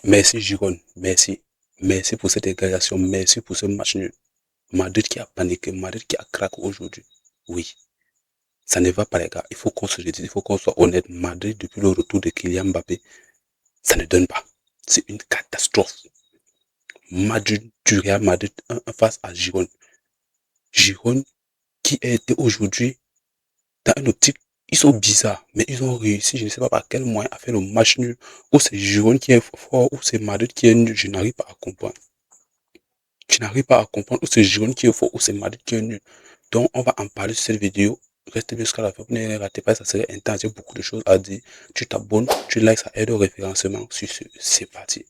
Merci Giron, merci. Merci pour cette égalisation, merci pour ce match nul. Madrid qui a paniqué, Madrid qui a craqué aujourd'hui. Oui, ça ne va pas les gars, il faut qu'on se le dise, il faut qu'on soit honnête. Madrid, depuis le retour de Kylian Mbappé, ça ne donne pas. C'est une catastrophe. Madrid, du Real Madrid 1 face à Giron. Giron qui a été aujourd'hui dans une optique, ils sont bizarres, mais ils ont réussi, je ne sais pas par quel moyen, à faire le match nul, ou c'est Giron qui est fort, ou c'est Madrid qui est nul, je n'arrive pas à comprendre. Je n'arrive pas à comprendre, ou c'est Giron qui est fort, ou c'est Madrid qui est nul. Donc, on va en parler sur cette vidéo. Restez jusqu'à la fin, vous ne ratez pas, ça serait intense, il y a beaucoup de choses à dire. Tu t'abonnes, tu likes, ça aide au référencement. Sur ce, c'est parti.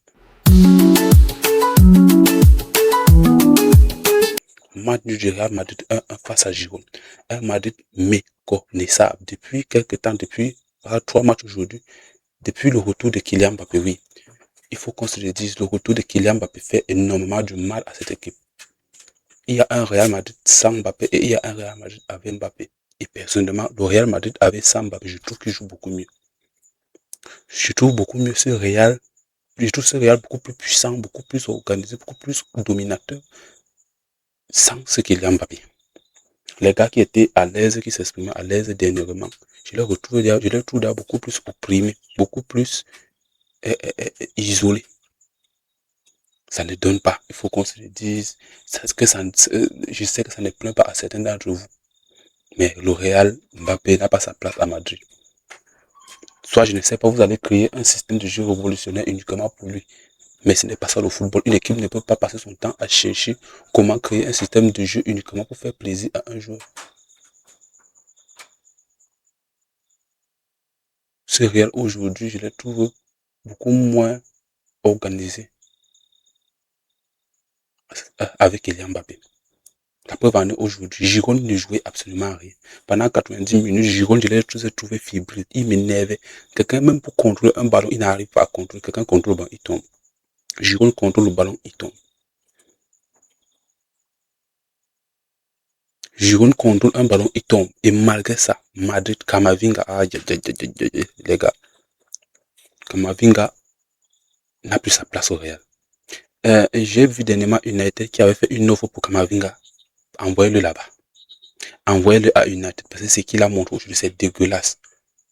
Match du Real Madrid 1-1 face à Giron. Un Madrid méconnaissable. Depuis quelques temps, depuis 3 matchs aujourd'hui, depuis le retour de Kylian Mbappé, oui. Il faut qu'on se le dise, le retour de Kylian Mbappé fait énormément de mal à cette équipe. Il y a un Real Madrid sans Mbappé et il y a un Real Madrid avec Mbappé. Et personnellement, le Real Madrid avec sans Mbappé, je trouve qu'il joue beaucoup mieux. Je trouve beaucoup mieux ce Real. Je trouve ce Real beaucoup plus puissant, beaucoup plus organisé, beaucoup plus dominateur sans ce Kylian Mbappé. Les gars qui étaient à l'aise, qui s'exprimaient à l'aise dernièrement, je les trouve beaucoup plus opprimés, beaucoup plus isolés. Ça ne donne pas. Il faut qu'on se le dise. Je sais que ça ne plaît pas à certains d'entre vous. Mais le Real, Mbappé n'a pas sa place à Madrid. Soit, je ne sais pas, vous allez créer un système de jeu révolutionnaire uniquement pour lui. Mais ce n'est pas ça le football. Une équipe ne peut pas passer son temps à chercher comment créer un système de jeu uniquement pour faire plaisir à un joueur. Ce Real aujourd'hui, je le trouve beaucoup moins organisé avec Kylian Mbappé. La preuve en est aujourd'hui, Giron ne jouait absolument rien. Pendant 90 minutes, Giron, je l'ai trouvé fébrile. Il m'énervait. Quelqu'un, même pour contrôler un ballon, il n'arrive pas à contrôler. Quelqu'un contrôle le ballon, il tombe. Giron contrôle le ballon, il tombe. Giron contrôle un ballon, il tombe. Et malgré ça, Madrid, Kamavinga, les gars, Kamavinga n'a plus sa place au Real. J'ai vu dernièrement United qui avait fait une offre pour Kamavinga. Envoyez-le là-bas. Envoyez-le à United. Parce que ce qu'il a montré aujourd'hui, c'est dégueulasse.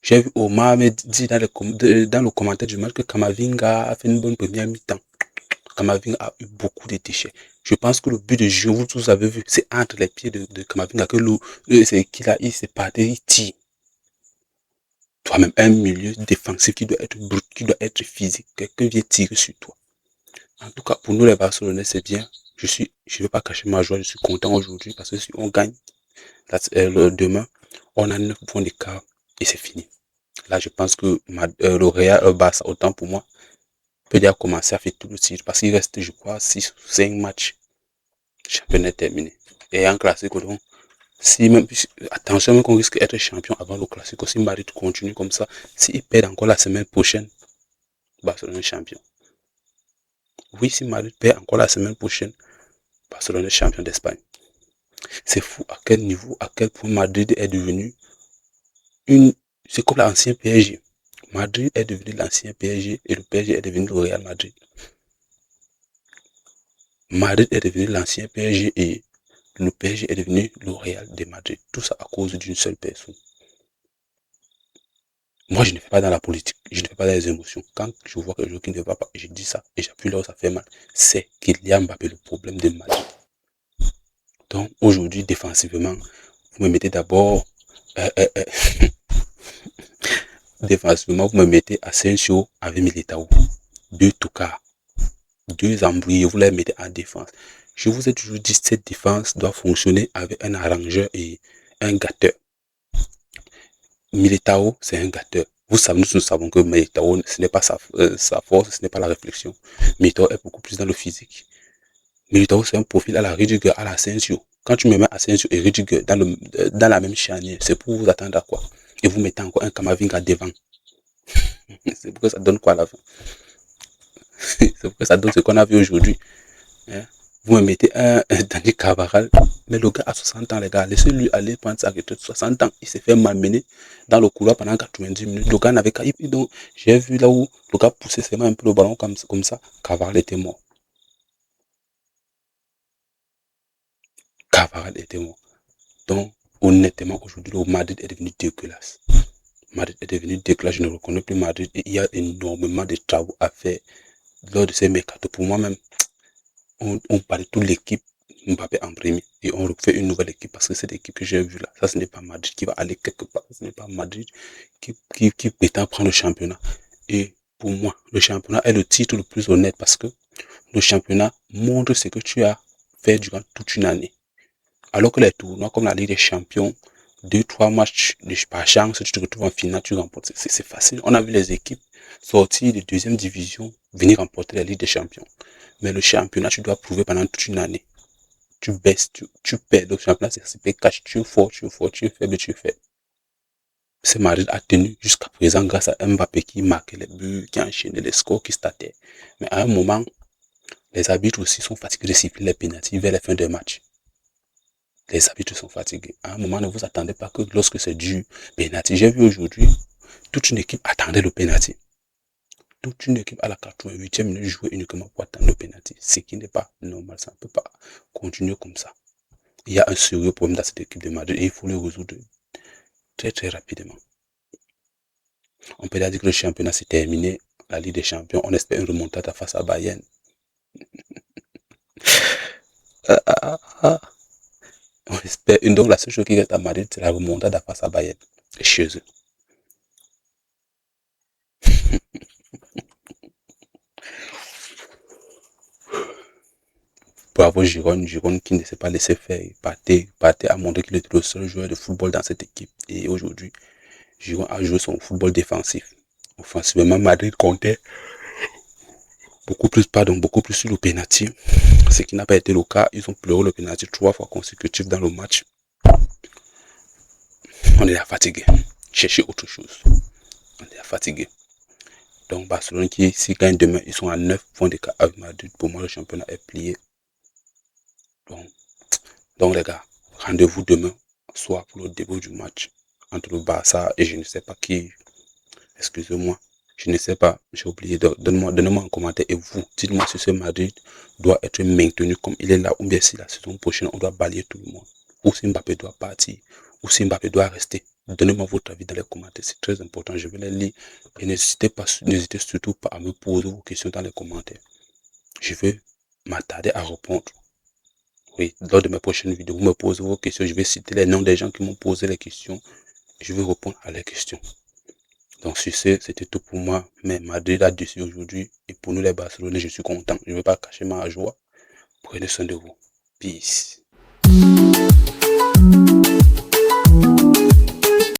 J'ai vu Omar me dire dans le commentaire du match que Kamavinga a fait une bonne première mi-temps. Kamavinga a eu beaucoup de déchets. Je pense que le but de jeu, vous tous avez vu, c'est entre les pieds de Kamavinga que c'est qu'il a, il s'est parti, il tire. Toi-même, un milieu défensif qui doit être brut, qui doit être physique, quelqu'un vient tirer sur toi. En tout cas, pour nous les Barcelonais, c'est bien. Je ne vais pas cacher ma joie, je suis content aujourd'hui parce que si on gagne demain, on a 9 points d'écart et c'est fini. Là, je pense que le Real, Barça, autant pour moi, peut déjà commencer à faire tout le tir parce qu'il reste, je crois, 6 ou 5 matchs. Le championnat est terminé. Et en classique, donc, si même, attention, même qu'on risque d'être champion avant le classique, si Madrid continue comme ça, s'il perd encore la semaine prochaine, Barcelone est champion. Oui, si Madrid perd encore la semaine prochaine, Barcelone est champion d'Espagne. C'est fou à quel niveau, à quel point Madrid est devenu c'est comme l'ancien PSG. Madrid est devenu l'ancien PSG et le PSG est devenu le Real Madrid. Madrid est devenu l'ancien PSG et le PSG est devenu le Real de Madrid. Tout ça à cause d'une seule personne. Moi, je ne fais pas dans la politique, je ne fais pas dans les émotions. Quand je vois quelque chose qui ne va pas, je dis ça et j'appuie là où ça fait mal. C'est Kylian Mbappé le problème de Madrid. Donc aujourd'hui, défensivement, vous me mettez d'abord défensivement, vous me mettez Asensio avec Militao. Deux Touka, deux embrouillés, vous les mettez en défense. Je vous ai toujours dit que cette défense doit fonctionner avec un arrangeur et un gâteur. Militao, c'est un gâteur. Nous savons que Militao, ce n'est pas sa force, ce n'est pas la réflexion. Militao est beaucoup plus dans le physique. Militao, c'est un profil à la Rudiger, à la Asensio. Quand tu me mets Asensio et Rudiger dans la même charnière, c'est pour vous attendre à quoi? Et vous mettez encore un Kamavinga devant. C'est pour que ça donne quoi à la fin? C'est pour que ça donne ce qu'on a vu aujourd'hui. Hein? Vous me mettez un Dani Carvajal, mais le gars a 60 ans, les gars. Laissez-lui aller prendre sa retraite. 60 ans, il s'est fait malmener dans le couloir pendant 90 minutes. Le gars n'avait qu'à. Donc, j'ai vu là où le gars poussait ses mains un peu le ballon comme ça. Carvajal était mort. Carvajal était mort. Donc, honnêtement, aujourd'hui, le Madrid est devenu dégueulasse. Madrid est devenu dégueulasse. Je ne reconnais plus Madrid. Et il y a énormément de travaux à faire lors de ces mercatos. Pour moi-même, on parlait de toute l'équipe Mbappé en premier et on refait une nouvelle équipe parce que cette équipe que j'ai vue là, ça ce n'est pas Madrid qui va aller quelque part, ce n'est pas Madrid qui prétend prendre le championnat. Et pour moi, le championnat est le titre le plus honnête parce que le championnat montre ce que tu as fait durant toute une année. Alors que les tournois comme la Ligue des Champions, 2-3 matchs par chance, tu te retrouves en finale, tu remportes. C'est facile. On a vu les équipes sortir de deuxième division, venir remporter la Ligue des Champions. Mais le championnat, tu dois prouver pendant toute une année. Tu baisses, tu perds. Le championnat, c'est cash. Tu es fort, tu es fort, tu es faible, tu es faible. Ce Madrid a tenu jusqu'à présent grâce à Mbappé qui marquait les buts, qui enchaînait les scores, qui statait. Mais à un moment, les arbitres aussi sont fatigués de siffler les pénaltys vers la fin des matchs. Les arbitres sont fatigués. À un moment, ne vous attendez pas que lorsque c'est du pénalty. J'ai vu aujourd'hui, toute une équipe attendait le pénalty. Toute une équipe à la 88e minute jouait uniquement pour attendre le pénalty. Ce qui n'est pas normal. Ça ne peut pas continuer comme ça. Il y a un sérieux problème dans cette équipe de Madrid et il faut le résoudre très très rapidement. On peut dire que le championnat s'est terminé, la Ligue des Champions, on espère une remontada face à Bayern. On espère une. Donc la seule chose qui reste à Madrid, c'est la remontada face à Bayern. Chez eux. Bravo Giron qui ne s'est pas laissé faire. Partey a montré qu'il était le seul joueur de football dans cette équipe. Et aujourd'hui, Giron a joué son football défensif. Offensivement, Madrid comptait beaucoup plus sur le penalty. Ce qui n'a pas été le cas. Ils ont pleuré le penalty 3 fois consécutif dans le match. On est là fatigué. Chercher autre chose. On est là fatigué. Donc Barcelone qui s'ils gagnent demain, ils sont à 9 points d'écart avec Madrid. Pour moi, le championnat est plié. Donc les gars, rendez-vous demain soir pour le début du match entre le Barça et je ne sais pas qui. Excusez-moi, je ne sais pas, j'ai oublié. Donnez-moi un commentaire et vous, dites-moi si ce Madrid doit être maintenu comme il est là ou bien si la saison prochaine on doit balayer tout le monde. Ou si Mbappé doit partir, ou si Mbappé doit rester. Donnez-moi votre avis dans les commentaires, c'est très important, je vais les lire. Et n'hésitez surtout pas à me poser vos questions dans les commentaires. Je vais m'attarder à répondre. Oui, lors de mes prochaines vidéos, vous me posez vos questions, je vais citer les noms des gens qui m'ont posé les questions. Et je vais répondre à leurs questions. Donc sur ce, c'était tout pour moi. Mais Madrid a déçu aujourd'hui. Et pour nous les Barcelonais, je suis content. Je ne vais pas cacher ma joie. Prenez soin de vous. Peace.